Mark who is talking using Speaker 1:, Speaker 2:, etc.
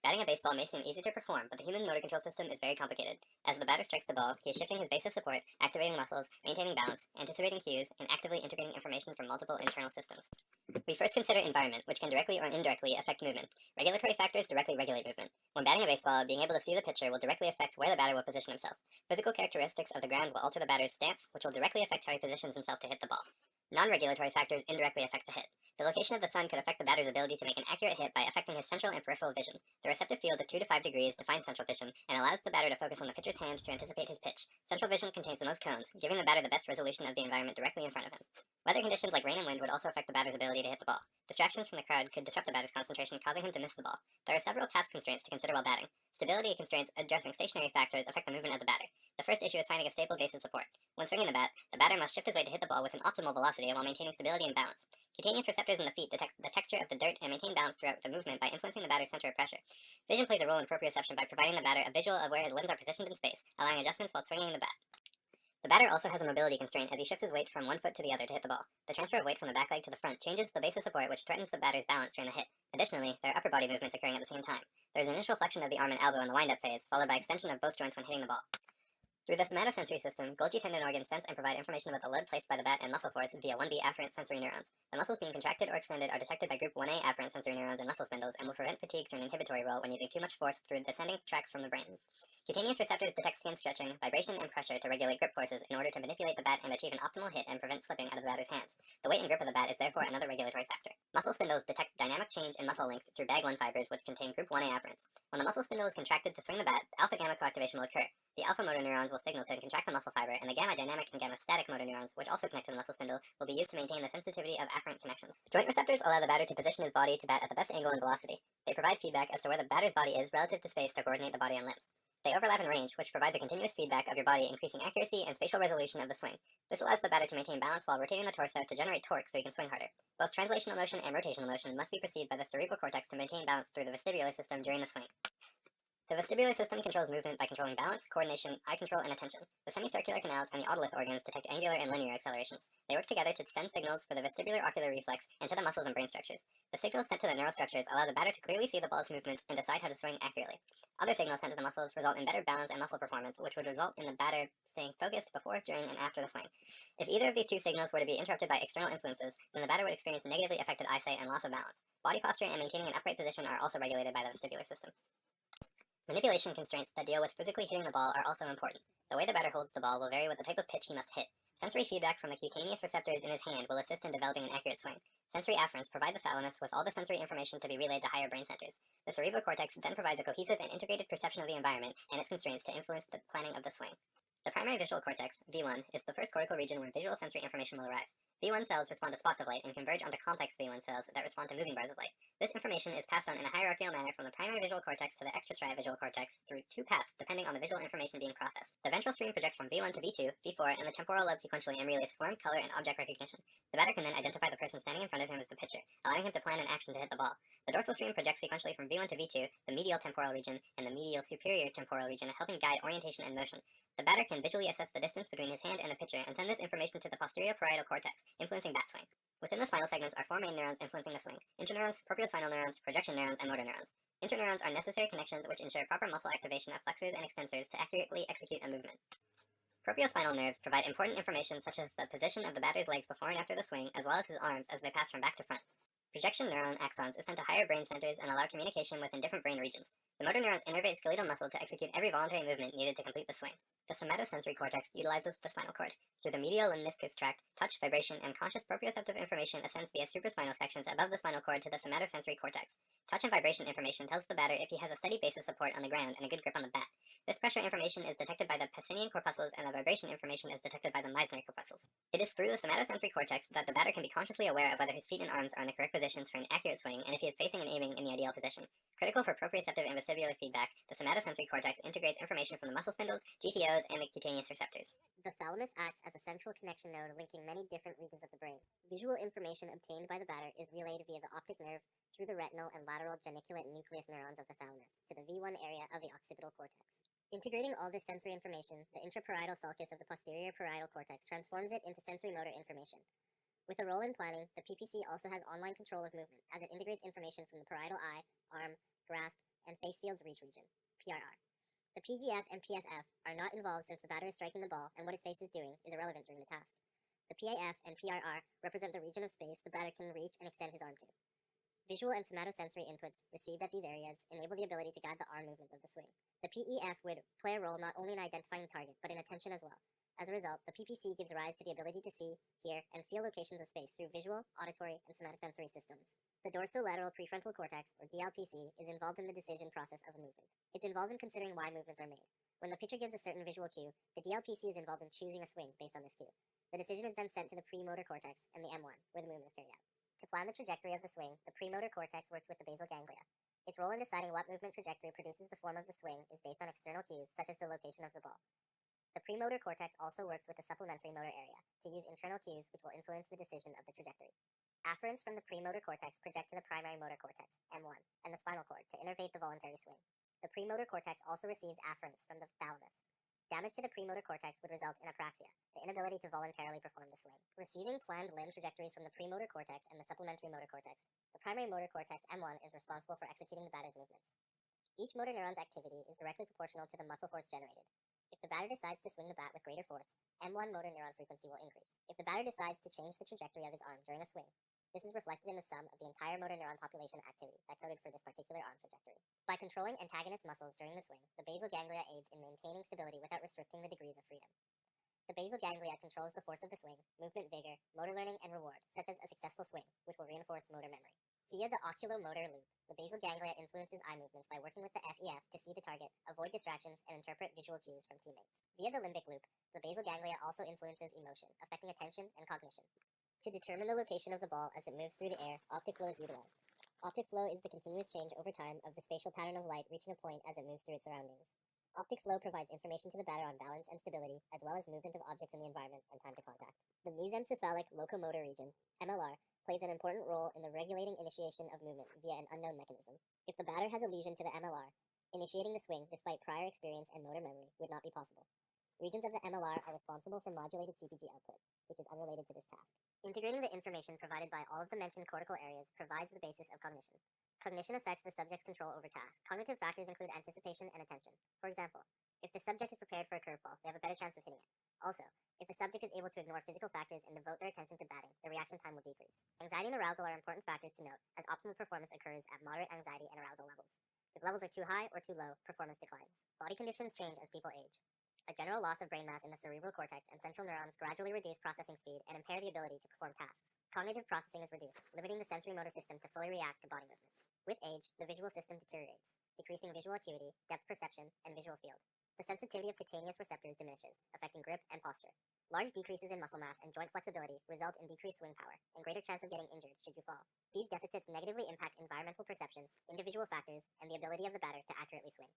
Speaker 1: Batting a baseball may seem easy to perform, but the human motor control system is very complicated. As the batter strikes the ball, he is shifting his base of support, activating muscles, maintaining balance, anticipating cues, and actively integrating information from multiple internal systems. We first consider environment, which can directly or indirectly affect movement. Regulatory factors directly regulate movement. When batting a baseball, being able to see the pitcher will directly affect where the batter will position himself. Physical characteristics of the ground will alter the batter's stance, which will directly affect how he positions himself to hit the ball. Non-regulatory factors indirectly affect the hit. The location of the sun could affect the batter's ability to make an accurate hit by affecting his central and peripheral vision. The receptive field of 2 to 5 degrees defines central vision and allows the batter to focus on the pitcher's hand to anticipate his pitch. Central vision contains the most cones, giving the batter the best resolution of the environment directly in front of him. Weather conditions like rain and wind would also affect the batter's ability to hit the ball. Distractions from the crowd could disrupt the batter's concentration, causing him to miss the ball. There are several task constraints to consider while batting. Stability constraints addressing stationary factors affect the movement of the batter. The first issue is finding a stable base of support. When swinging the bat, the batter must shift his weight to hit the ball with an optimal velocity while maintaining stability and balance. Cutaneous receptors in the feet detect the texture of the dirt and maintain balance throughout the movement by influencing the batter's center of pressure. Vision plays a role in proprioception by providing the batter a visual of where his limbs are positioned in space, allowing adjustments while swinging the bat. The batter also has a mobility constraint as he shifts his weight from one foot to the other to hit the ball. The transfer of weight from the back leg to the front changes the base of support, which threatens the batter's balance during the hit. Additionally, there are upper body movements occurring at the same time. There is initial flexion of the arm and elbow in the wind-up phase, followed by extension of both joints when hitting the ball. Through the somatosensory system, Golgi tendon organs sense and provide information about the load placed by the bat and muscle force via 1B afferent sensory neurons. The muscles being contracted or extended are detected by group 1A afferent sensory neurons and muscle spindles and will prevent fatigue through an inhibitory role when using too much force through descending tracts from the brain. Cutaneous receptors detect skin stretching, vibration, and pressure to regulate grip forces in order to manipulate the bat and achieve an optimal hit and prevent slipping out of the batter's hands. The weight and grip of the bat is therefore another regulatory factor. Muscle spindles detect dynamic change in muscle length through bag-1 fibers, which contain group 1A afferents. When the muscle spindle is contracted to swing the bat, alpha-gamma coactivation will occur. The alpha motor neurons will signal to contract the muscle fiber, and the gamma dynamic and gamma static motor neurons, which also connect to the muscle spindle, will be used to maintain the sensitivity of afferent connections. Joint receptors allow the batter to position his body to bat at the best angle and velocity. They provide feedback as to where the batter's body is relative to space to coordinate the body and limbs. They overlap in range, which provides a continuous feedback of your body, increasing accuracy and spatial resolution of the swing. This allows the batter to maintain balance while rotating the torso to generate torque so he can swing harder. Both translational motion and rotational motion must be perceived by the cerebral cortex to maintain balance through the vestibular system during the swing. The vestibular system controls movement by controlling balance, coordination, eye control, and attention. The semicircular canals and the otolith organs detect angular and linear accelerations. They work together to send signals for the vestibular ocular reflex and to the muscles and brain structures. The signals sent to the neural structures allow the batter to clearly see the ball's movements and decide how to swing accurately. Other signals sent to the muscles result in better balance and muscle performance, which would result in the batter staying focused before, during, and after the swing. If either of these two signals were to be interrupted by external influences, then the batter would experience negatively affected eyesight and loss of balance. Body posture and maintaining an upright position are also regulated by the vestibular system. Manipulation constraints that deal with physically hitting the ball are also important. The way the batter holds the ball will vary with the type of pitch he must hit. Sensory feedback from the cutaneous receptors in his hand will assist in developing an accurate swing. Sensory afferents provide the thalamus with all the sensory information to be relayed to higher brain centers. The cerebral cortex then provides a cohesive and integrated perception of the environment and its constraints to influence the planning of the swing. The primary visual cortex, V1, is the first cortical region where visual sensory information will arrive. V1 cells respond to spots of light and converge onto complex V1 cells that respond to moving bars of light. This information is passed on in a hierarchical manner from the primary visual cortex to the extrastriate visual cortex through two paths depending on the visual information being processed. The ventral stream projects from V1 to V2, V4, and the temporal lobe sequentially and relays form, color, and object recognition. The batter can then identify the person standing in front of him as the pitcher, allowing him to plan an action to hit the ball. The dorsal stream projects sequentially from V1 to V2, the medial temporal region, and the medial superior temporal region, helping guide orientation and motion. The batter can visually assess the distance between his hand and the pitcher and send this information to the posterior parietal cortex, influencing bat swing. Within the spinal segments are four main neurons influencing the swing: interneurons, propriospinal neurons, projection neurons, and motor neurons. Interneurons are necessary connections which ensure proper muscle activation of flexors and extensors to accurately execute a movement. Propriospinal nerves provide important information such as the position of the batter's legs before and after the swing, as well as his arms as they pass from back to front. Projection neuron axons is sent to higher brain centers and allow communication within different brain regions. The motor neurons innervate skeletal muscle to execute every voluntary movement needed to complete the swing. The somatosensory cortex utilizes the spinal cord. Through the medial lemniscus tract, touch, vibration, and conscious proprioceptive information ascends via supraspinal sections above the spinal cord to the somatosensory cortex. Touch and vibration information tells the batter if he has a steady base of support on the ground and a good grip on the bat. This pressure information is detected by the Pacinian corpuscles, and the vibration information is detected by the Meissner corpuscles. It is through the somatosensory cortex that the batter can be consciously aware of whether his feet and arms are in the correct positions for an accurate swing and if he is facing and aiming in the ideal position. Critical for proprioceptive and vestibular feedback, the somatosensory cortex integrates information from the muscle spindles, GTOs, and the cutaneous receptors.
Speaker 2: The thalamus acts as a central connection node linking many different regions of the brain. Visual information obtained by the batter is relayed via the optic nerve through the retinal and lateral geniculate nucleus neurons of the thalamus to the V1 area of the occipital cortex. Integrating all this sensory information, the intraparietal sulcus of the posterior parietal cortex transforms it into sensory motor information. With a role in planning, the PPC also has online control of movement, as it integrates information from the parietal eye, arm, grasp, and and face field's reach region, PRR. The PGF and PFF are not involved since the batter is striking the ball and what his face is doing is irrelevant during the task. The PAF and PRR represent the region of space the batter can reach and extend his arm to. Visual and somatosensory inputs received at these areas enable the ability to guide the arm movements of the swing. The PEF would play a role not only in identifying the target, but in attention as well. As a result, the PPC gives rise to the ability to see, hear, and feel locations of space through visual, auditory, and somatosensory systems. The dorsolateral prefrontal cortex, or DLPC, is involved in the decision process of a movement. It's involved in considering why movements are made. When the pitcher gives a certain visual cue, the DLPC is involved in choosing a swing based on this cue. The decision is then sent to the premotor cortex and the M1, where the movement is carried out. To plan the trajectory of the swing, the premotor cortex works with the basal ganglia. Its role in deciding what movement trajectory produces the form of the swing is based on external cues, such as the location of the ball. The premotor cortex also works with the supplementary motor area to use internal cues which will influence the decision of the trajectory. Afferents from the premotor cortex project to the primary motor cortex, M1, and the spinal cord to innervate the voluntary swing. The premotor cortex also receives afferents from the thalamus. Damage to the premotor cortex would result in apraxia, the inability to voluntarily perform the swing. Receiving planned limb trajectories from the premotor cortex and the supplementary motor cortex, the primary motor cortex M1 is responsible for executing the batter's movements. Each motor neuron's activity is directly proportional to the muscle force generated. If the batter decides to swing the bat with greater force, M1 motor neuron frequency will increase. If the batter decides to change the trajectory of his arm during a swing, this is reflected in the sum of the entire motor neuron population activity that coded for this particular arm trajectory. By controlling antagonist muscles during the swing, the basal ganglia aids in maintaining stability without restricting the degrees of freedom. The basal ganglia controls the force of the swing, movement vigor, motor learning, and reward, such as a successful swing, which will reinforce motor memory. Via the oculomotor loop, the basal ganglia influences eye movements by working with the FEF to see the target, avoid distractions, and interpret visual cues from teammates. Via the limbic loop, the basal ganglia also influences emotion, affecting attention and cognition. To determine the location of the ball as it moves through the air, optic flow is utilized. Optic flow is the continuous change over time of the spatial pattern of light reaching a point as it moves through its surroundings. Optic flow provides information to the batter on balance and stability, as well as movement of objects in the environment and time to contact. The mesencephalic locomotor region, MLR, plays an important role in the regulating initiation of movement via an unknown mechanism. If the batter has a lesion to the MLR, initiating the swing, despite prior experience and motor memory, would not be possible. Regions of the MLR are responsible for modulated CPG output, which is unrelated to this task. Integrating the information provided by all of the mentioned cortical areas provides the basis of cognition. Cognition affects the subject's control over tasks. Cognitive factors include anticipation and attention. For example, if the subject is prepared for a curveball, they have a better chance of hitting it. Also, if the subject is able to ignore physical factors and devote their attention to batting, the reaction time will decrease. Anxiety and arousal are important factors to note, as optimal performance occurs at moderate anxiety and arousal levels. If levels are too high or too low, performance declines. Body conditions change as people age. A general loss of brain mass in the cerebral cortex and central neurons gradually reduce processing speed and impair the ability to perform tasks. Cognitive processing is reduced, limiting the sensory motor system to fully react to body movements. With age, the visual system deteriorates, decreasing visual acuity, depth perception, and visual field. The sensitivity of cutaneous receptors diminishes, affecting grip and posture. Large decreases in muscle mass and joint flexibility result in decreased swing power and greater chance of getting injured should you fall. These deficits negatively impact environmental perception, individual factors, and the ability of the batter to accurately swing.